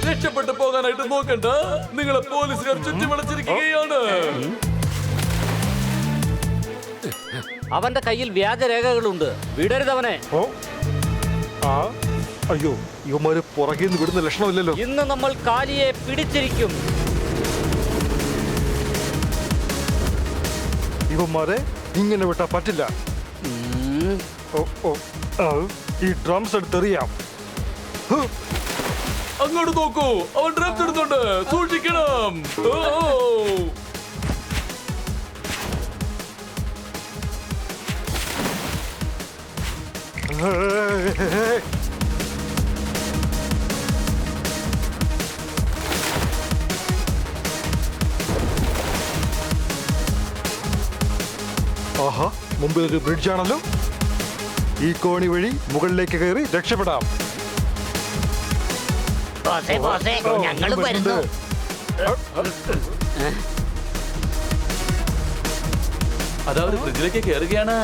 രക്ഷപ്പെട്ടു പോകാനായിട്ട് നോക്കണ്ട. നിങ്ങളെ പോലീസുകാർ ചുറ്റിവളച്ചിരിക്കുകയാണ്. അവന്റെ കയ്യിൽ വ്യാജരേഖകളുണ്ട്. വിടരുതവനെ. അയ്യോ, ഇവന്മാര് പുറകെ നിന്ന് വിടുന്ന ലക്ഷണമില്ലല്ലോ. ഇന്ന് നമ്മൾ കാലിയെ പിടിച്ചിരിക്കും. ഇവന്മാരെ ഇങ്ങനെ വിട്ടാ പറ്റില്ല. ഈ ഡ്രംസ് എടുത്തെറിയാം. അങ്ങോട്ട് നോക്കൂ, അവൻ ഡ്രംസ് എടുത്തുണ്ട്. സൂക്ഷിക്കണം. ആഹാ, മുമ്പിൽ ഒരു ബ്രിഡ്ജ് ആണല്ലോ. ഈ കോണി വഴി മുകളിലേക്ക് കയറി രക്ഷപ്പെടാം. ഞങ്ങൾ വരുന്നു. അതാ ഒരു ഫ്രിഡ്ജിലേക്ക് കയറുകയാണ്.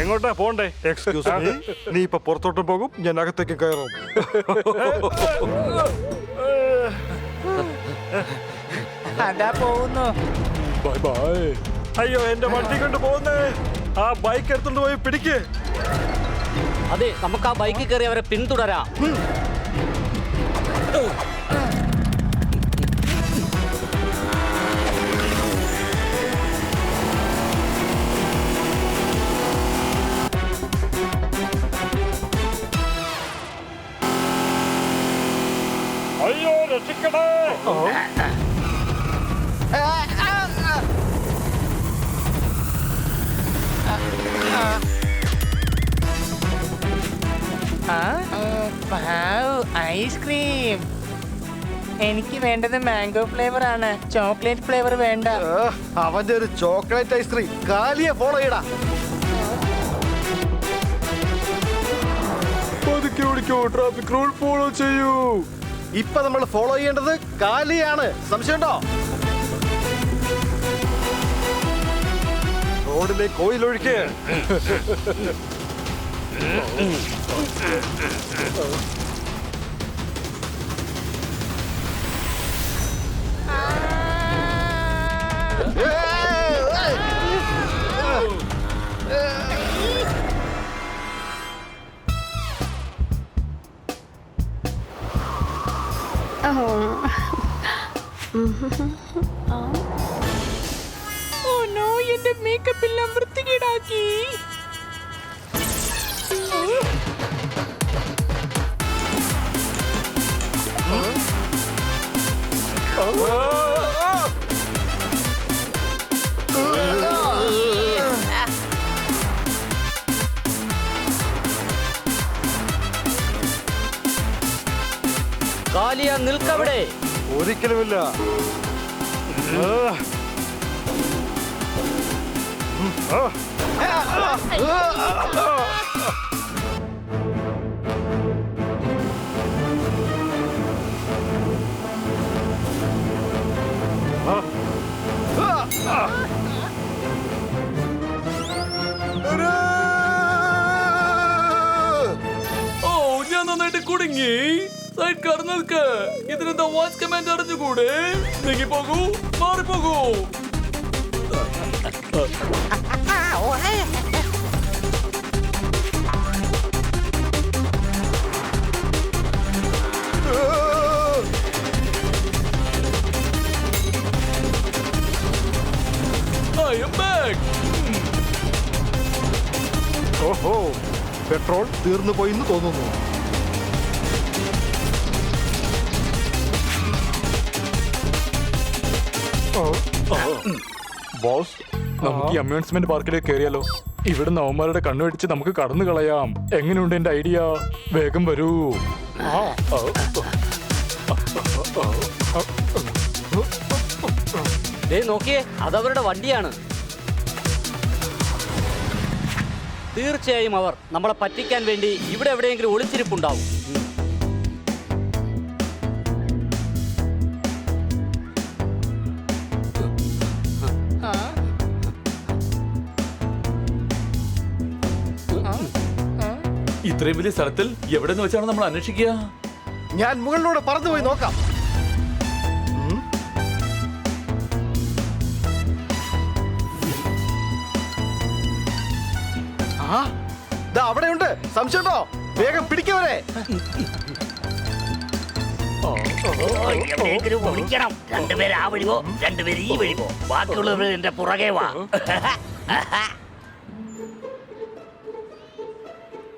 എങ്ങോട്ടാ പോണ്ടേ? എക്സ്ക്യൂസ് മീ, നീ ഇപ്പൊ പുറത്തോട്ട് പോകും, ഞാൻ അകത്തേക്ക് കയറും. അതാ പോകുന്നു. Bye bye. അയ്യോ, എന്റെ വണ്ടി കൊണ്ട് പോകുന്നേ. ആ ബൈക്ക് എടുത്തോണ്ട് പോയി പിടിക്ക്. അതെ, നമുക്ക് ആ ബൈക്കിൽ കയറി അവരെ പിന്തുടരാം. അയ്യോ, രക്ഷിക്കണേ. ഐസ്ക്രീം. എനിക്ക് വേണ്ടത് മാംഗോ ഫ്ലേവർ ആണ്, ചോക്ലേറ്റ് ഫ്ലേവർ വേണ്ട. അവന്റെ ഒരു ചോക്ലേറ്റ് ഐസ്ക്രീം. കാലിയെ ഫോളോ ചെയ്യടാ. പതുക്കെ ഓടിക്കോ, ട്രാഫിക് റൂൾ ഫോളോ ചെയ്യൂ. ഇപ്പൊ നമ്മൾ ഫോളോ ചെയ്യേണ്ടത് കാലിയാണ്. സംശയമുണ്ടോ? റോഡിലേക്ക് ഓയിൽ ഒഴിക്ക്. എന്റെ മേക്കപ്പ് എല്ലാം വൃത്തികേടാക്കി. കാലിയ, നിൽക്കവിടെ. ഒരിക്കലുമില്ല. ഓ, ഞാൻ നന്നായിട്ട് കുടുങ്ങി. സൈഡ് കാർ നിൽക്ക്. ഇതിനെന്താ വാച്ച് കമാൻഡ് അറിഞ്ഞുകൂടെ? നീങ്ങി പോകൂ, മാറിപ്പോകൂ. I am back. ഓഹോ, പെട്രോൾ തീർന്നു പോയിന്ന് തോന്നുന്നു. ബോസ്, നമുക്ക് ഈ അമ്യൂസ്മെന്റ് പാർക്കിലേക്ക് കയറിയാലോ? ഇവിടെ നവന്മാരുടെ കണ്ണുവെടിച്ച് നമുക്ക് കടന്നു കളയാം. എങ്ങനെയുണ്ട് എന്റെ ഐഡിയ? വേഗം വരൂ. നോക്കിയേ, അതവരുടെ വണ്ടിയാണ്. തീർച്ചയായും അവർ നമ്മളെ പറ്റിക്കാൻ വേണ്ടി ഇവിടെ എവിടെയെങ്കിലും ഒളിച്ചിരിപ്പുണ്ടാവും. ഇത്രയും വലിയ സ്ഥലത്തിൽ എവിടെ നിന്ന് വെച്ചാണ് നമ്മൾ അന്വേഷിക്കുക? ഞാൻ മുകളിലൂടെ പറന്നു പോയി നോക്കാം. അവിടെയുണ്ട്. സംശയമുണ്ടോ? വേഗം പിടിക്കവരെ. വിളിക്കണം. രണ്ടുപേര് ആ വഴി പോ, രണ്ടുപേര് ഈ വഴി പോ. ബാക്കിയുള്ളവർ എന്റെ പുറകെ വാ.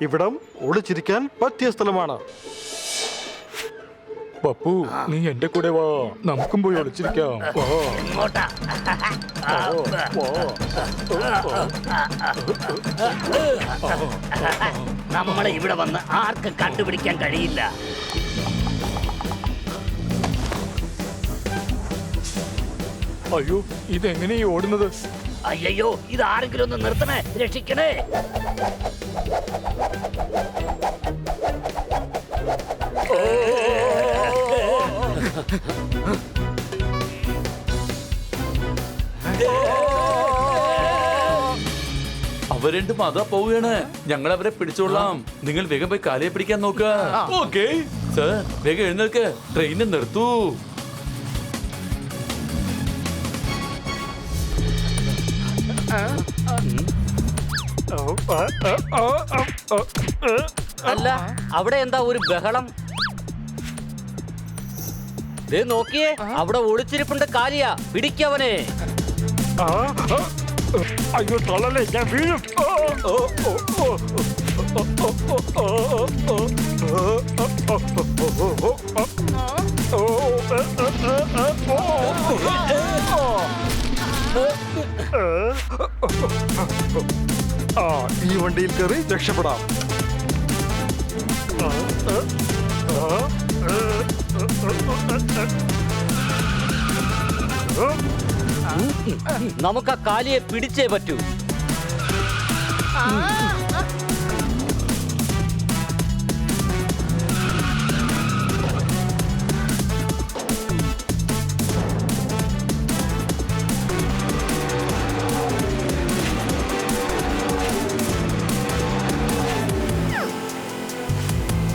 ഇവിടം ഒളിച്ചിരിക്കാൻ പറ്റിയ സ്ഥലമാണ്. പപ്പു നീ എന്റെ കൂടെ വാ, നമുക്കും പോയി ഒളിച്ചിരിക്കാം. വാ. ഇങ്ങോട്ടാ. നമ്മളെ ഇവിടെ വന്ന് ആർക്കും കണ്ടുപിടിക്കാൻ കഴിയില്ല. അയ്യോ ഇതെങ്ങനെയാ ഓടുന്നത്? അയ്യോ, ഇത് ആരെങ്കിലും ഒന്ന് നിർത്തണേ, രക്ഷിക്കണേ. അവർ രണ്ടും അതാ പോവുകയാണ്. ഞങ്ങൾ അവരെ പിടിച്ചോളാം. നിങ്ങൾ വേഗം പോയി കാലിയെ പിടിക്കാൻ നോക്കുക. ഓക്കെ സർ, വേഗം എഴുന്നേൽക്ക്. ട്രെയിനെ നിർത്തൂ. അല്ല, അവിടെ എന്താ ഒരു ബഹളം? ദേ നോക്കിയേ, അവിടെ ഒളിച്ചിരിപ്പുണ്ട് കാലിയ. പിടിക്കവനെ. അയ്യോ തള്ളല്ലേ, ഞാൻ വീഴും. ഈ വണ്ടിയിൽ കയറി രക്ഷപ്പെടാം. നമുക്ക് ആ കാലിയെ പിടിച്ചേ പറ്റൂ.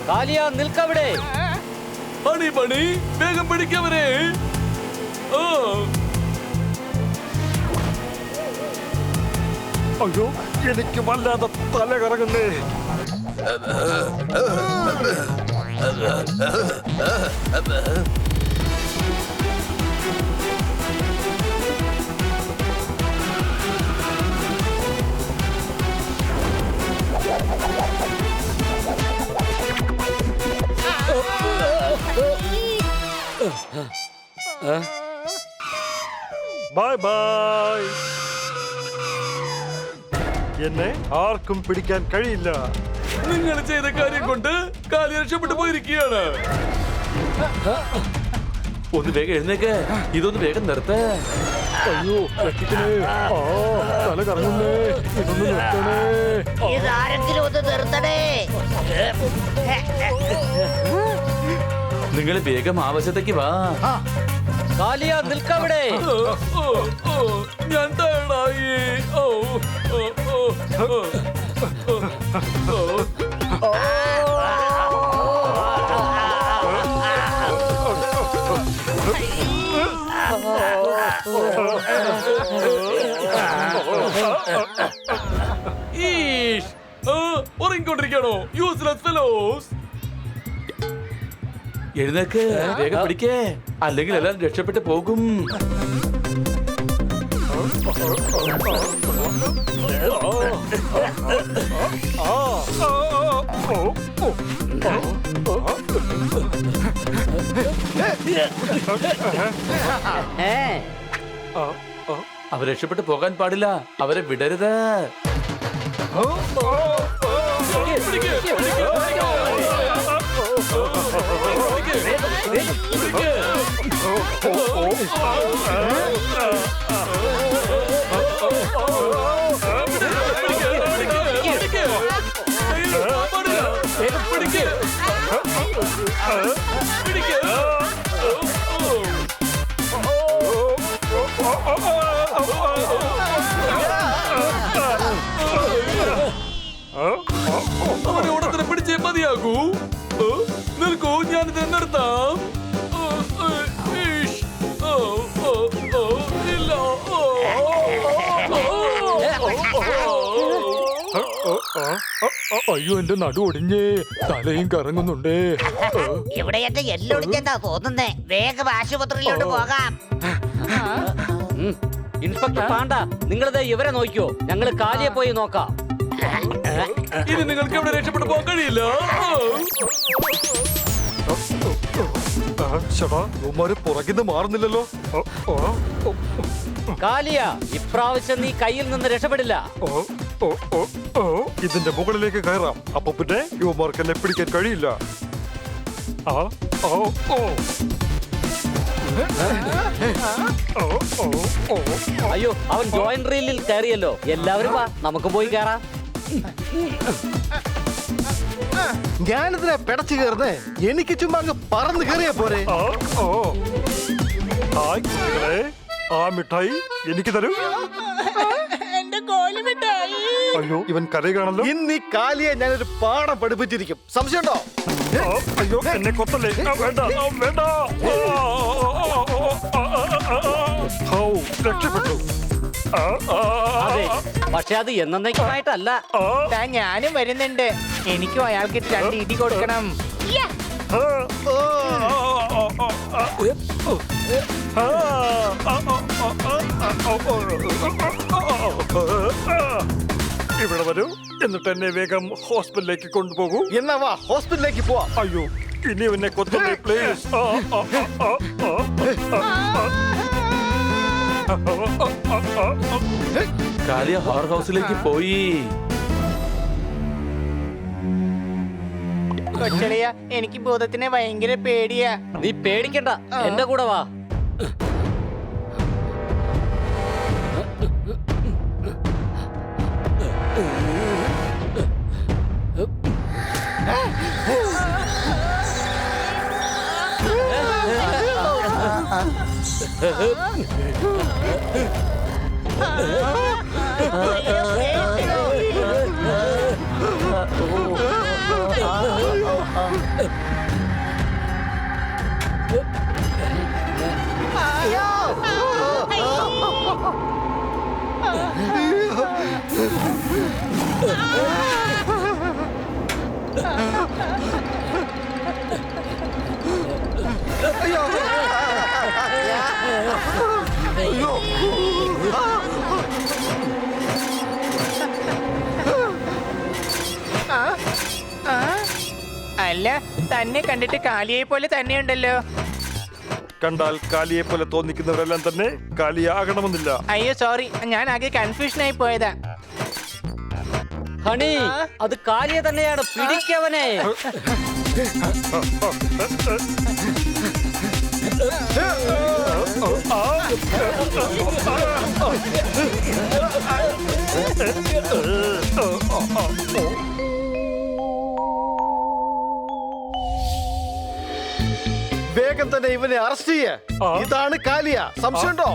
കാലിയ നിൽക്കവിടെ. പണി പണി, വേഗം പിടിക്കവരെ. അയ്യോ, എനിക്ക് വല്ലാതെ തല കറങ്ങുന്നേ. Bye bye. എന്നെ ആർക്കും പിടിക്കാൻ കഴിയില്ല. നിങ്ങൾ ചെയ്ത കാര്യം കൊണ്ട് കാലി രക്ഷപ്പെട്ടു പോയിരിക്കുകയാണ്. ഒന്ന് വേഗം എഴുന്നേക്ക്. ഇതൊന്ന് വേഗം നിർത്ത. അയ്യോ രക്ഷിക്കണേ. തല കറങ്ങുന്നേ. ഇതൊന്ന് നിർത്തണേ. ഇതാരെങ്കിലും ഒന്ന് നിർത്തണേ. നിങ്ങൾ വേഗം ആവശ്യത്തേക്ക് വാ. കാലിയ നിൽക്കവിടെ. ഞാൻ തയ്യാറായി. ഉറങ്ങിക്കൊണ്ടിരിക്കണോ യൂസ്ലെസ് ഫെലോസ്? എഴുന്നേക്ക്, വേഗം പിടിക്കേ, അല്ലെങ്കിൽ എല്ലാം രക്ഷപ്പെട്ടു പോകും. അവർ രക്ഷപ്പെട്ടു പോകാൻ പാടില്ല. അവരെ വിടരുത്. അവനെ ഉടനെ പിടിച്ചേ മതിയാകൂ. നിൽക്കൂ, ഞാനിത് നിർത്താം. ഇല്ല. അയ്യോ എന്റെ നടു ഒടിഞ്ഞേ, തലയും കറങ്ങുന്നുണ്ടേ. ഇവിടെ എന്റെ എല്ലൊടിഞ്ഞെന്താ തോന്നുന്നേ. വേഗം ആശുപത്രിയിലോട്ട് പോകാം. ഇൻസ്പെക്ടർ പാണ്ട, നിങ്ങളിത് ഇവരെ നോക്കിയോ, ഞങ്ങള് കാലിയെ പോയി നോക്കാം. ഇനി നിങ്ങൾക്ക് എവിടെ രക്ഷപ്പെട്ടു പോകാൻ കഴിയില്ല. ഇവന്മാര് പുറകിന്ന് മാറുന്നില്ലല്ലോ. കാലിയ, ഇപ്രാവശ്യം നീ കയ്യിൽ നിന്ന് രക്ഷപ്പെടില്ല. ഇതിന്റെ മുകളിലേക്ക് കയറാം. അപ്പൊ പിന്നെ യുവമാർക്ക് എന്നെ പിടിക്കാൻ കഴിയില്ല. അയ്യോ, അവൻ ജോയിന്റ് റീലിൽ കയറിയല്ലോ. എല്ലാവരും വാ, നമുക്ക് പോയി കയറാം. ഞാനിതിനെ പിടച്ചു കയറുന്നേ. എനിക്ക് ചുമ്മാ അങ്ങ് പറന്ന് കയറിയാ പോരെ. ആ മിഠായി എനിക്ക് തരൂ. എന്റെ കോലി മിഠായി. അയ്യോ, ഇവൻ കരയുകയാണല്ലോ. ഇന്ന് ഈ കാലിയെ ഞാനൊരു പാഠം പഠിപ്പിച്ചിരിക്കും. സംശയമുണ്ടോ? അയ്യോ, എന്നെ കൊത്തല്ലേ. വേണ്ട, വേണ്ട. രക്ഷപ്പെട്ടു. അതെ, പക്ഷെ അത് എന്നേക്കുമായിട്ടല്ല. ഞാനും വരുന്നുണ്ട്. എനിക്കും അയാൾക്ക് 2 ഇടി കൊടുക്കണം. ഇവിടെ വരൂ. എന്നിട്ട് എന്നെ വേഗം ഹോസ്പിറ്റലിലേക്ക് കൊണ്ടുപോകൂ. എന്നാ വാ, ഹോസ്പിറ്റലിലേക്ക് പോവാം. അയ്യോ, ഇനി എന്നെ കൊത്തല്ലേ പ്ലീസ്. കാലിയ പവർ ഹൗസിലേക്ക് പോയി. കൊച്ചളിയ, എനിക്ക് ഭൂതത്തിനെ ഭയങ്കര പേടിയാ. നീ പേടിക്കണ്ട, എന്റെ കൂടെ വാ. അല്ല, തന്നെ കണ്ടിട്ട് കാലിയെ പോലെ തന്നെയുണ്ടല്ലോ. കണ്ടാൽ കാലിയെ പോലെ തോന്നിക്കുന്നവരെല്ലാം തന്നെ കാലിയാകണമെന്നില്ല. അയ്യോ സോറി, ഞാൻ ആകെ കൺഫ്യൂഷൻ ആയി പോയതാ. ഹണി, അത് കാലിയ തന്നെയാണ്. പിടിക്കവനെ. വേഗം തന്നെ ഇവനെ അറസ്റ്റ് ചെയ്യ. ഇതാണ് കാലിയ. സംശയമുണ്ടോ?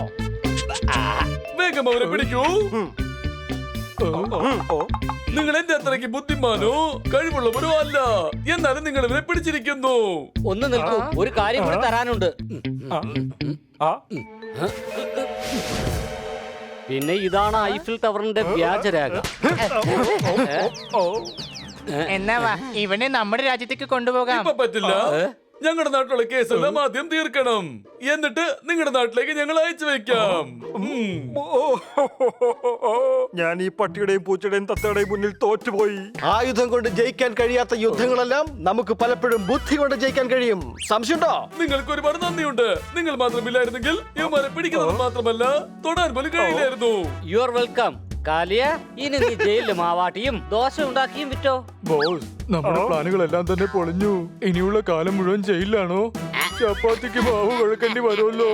വേഗം അവരെ പിടിക്കൂ. നിങ്ങൾ എന്റെ അത്രയ്ക്ക് ബുദ്ധിമാനോ കഴിവുള്ളവരോ അല്ല. എന്നാലും നിങ്ങൾ ഇവരെ പിടിച്ചിരിക്കുന്നു. ഒന്ന് നിൽക്കൂ, ഒരു കാര്യം കൂടി തരാനുണ്ട്. പിന്നെ ഇതാണ് ഐഫിൽ ടവറിന്റെ വ്യാജരേഖ. എന്നാ വാ, ഇവനെ നമ്മുടെ രാജ്യത്തേക്ക് കൊണ്ടുപോകാം. ഇപ്പൊ പറ്റില്ല. ഞങ്ങളുടെ നാട്ടിലുള്ള കേസെല്ലാം ആദ്യം തീർക്കണം. എന്നിട്ട് നിങ്ങളുടെ നാട്ടിലേക്ക് ഞങ്ങൾ അയച്ചു വെക്കാം. ഞാൻ ഈ പട്ടിയുടെയും പൂച്ചയുടെയും തത്തയുടെയും മുന്നിൽ തോറ്റുപോയി. ആയുധം കൊണ്ട് ജയിക്കാൻ കഴിയാത്ത യുദ്ധങ്ങളെല്ലാം നമുക്ക് പലപ്പോഴും ബുദ്ധി കൊണ്ട് ജയിക്കാൻ കഴിയും. സംശയമുണ്ടോ? നിങ്ങൾക്ക് ഒരുപാട് നന്ദിയുണ്ട്. നിങ്ങൾ മാത്രമില്ലായിരുന്നെങ്കിൽ ഇവന്മാരെ പിടിക്കുന്നത് മാത്രമല്ല തൊടാൻ പോലും കഴിയില്ലായിരുന്നു. You are welcome. കാലിയ, ഇനി നീ ജയിലിൽ മാവാട്ടിയും ദോശ ഉണ്ടാക്കിയും വിറ്റോ. ബോസ്, നമ്മുടെ പ്ലാനുകളെല്ലാം തന്നെ പൊളിഞ്ഞു. ഇനിയുള്ള കാലം മുഴുവൻ ജയിലിലാണോ? ചപ്പാത്തിക്ക് മാവ് കുഴക്കേണ്ടി വരുമല്ലോ.